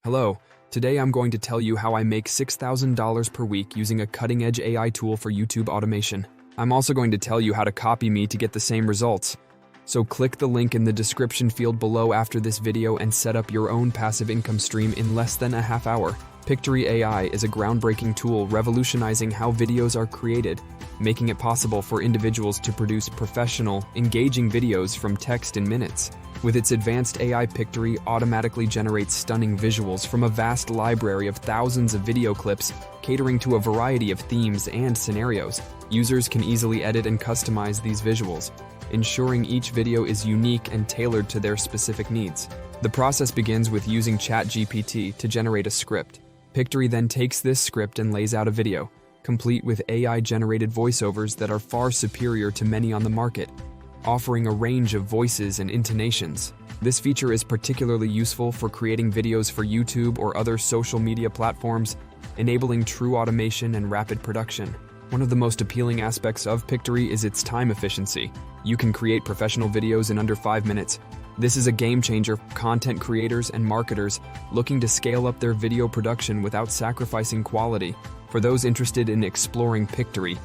Hello, today I'm going to tell you how I make $6,000 per week using a cutting-edge AI tool for YouTube automation. I'm also going to tell you how to copy me to get the same results. So click the link in the description field below after this video and set up your own passive income stream in less than a half hour. Pictory AI is a groundbreaking tool revolutionizing how videos are created, making it possible for individuals to produce professional, engaging videos from text in minutes. With its advanced AI, Pictory automatically generates stunning visuals from a vast library of thousands of video clips, catering to a variety of themes and scenarios. Users can easily edit and customize these visuals, ensuring each video is unique and tailored to their specific needs. The process begins with using ChatGPT to generate a script. Pictory then takes this script and lays out a video, complete with AI-generated voiceovers that are far superior to many on the market, offering a range of voices and intonations. This feature is particularly useful for creating videos for YouTube or other social media platforms, enabling true automation and rapid production. One of the most appealing aspects of Pictory is its time efficiency. You can create professional videos in under 5 minutes. This is a game changer for content creators and marketers looking to scale up their video production without sacrificing quality. For those interested in exploring Pictory,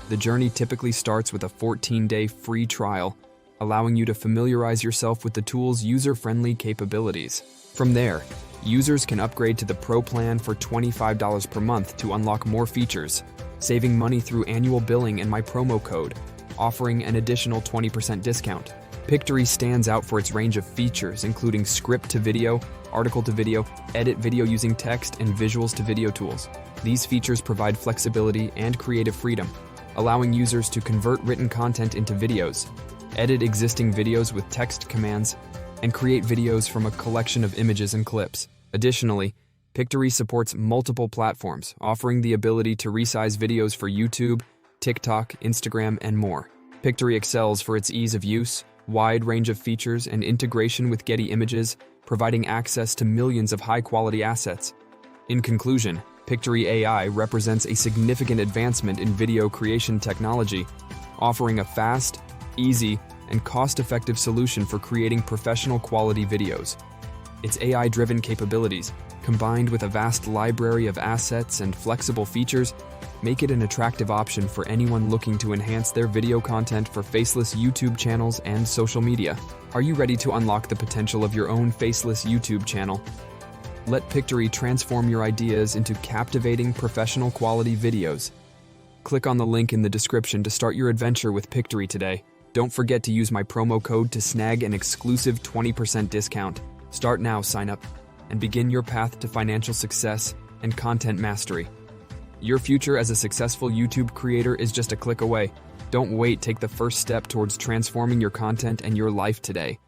the journey typically starts with a 14-day free trial, allowing you to familiarize yourself with the tool's user-friendly capabilities. From there, users can upgrade to the Pro plan for $25 per month to unlock more features, saving money through annual billing and my promo code, offering an additional 20% discount. Pictory stands out for its range of features, including script-to-video, article-to-video, edit video using text, and visuals-to-video tools. These features provide flexibility and creative freedom, allowing users to convert written content into videos, edit existing videos with text commands, and create videos from a collection of images and clips. Additionally, Pictory supports multiple platforms, offering the ability to resize videos for YouTube, TikTok, Instagram, and more. Pictory excels for its ease of use, wide range of features, and integration with Getty images, providing access to millions of high-quality assets. In conclusion, Pictory AI represents a significant advancement in video creation technology, offering a fast, easy, and cost-effective solution for creating professional quality videos. Its AI-driven capabilities, combined with a vast library of assets and flexible features, make it an attractive option for anyone looking to enhance their video content for faceless YouTube channels and social media. Are you ready to unlock the potential of your own faceless YouTube channel? Let Pictory transform your ideas into captivating, professional quality videos. Click on the link in the description to start your adventure with Pictory today. Don't forget to use my promo code to snag an exclusive 20% discount. Start now, sign up, and begin your path to financial success and content mastery. Your future as a successful YouTube creator is just a click away. Don't wait, take the first step towards transforming your content and your life today.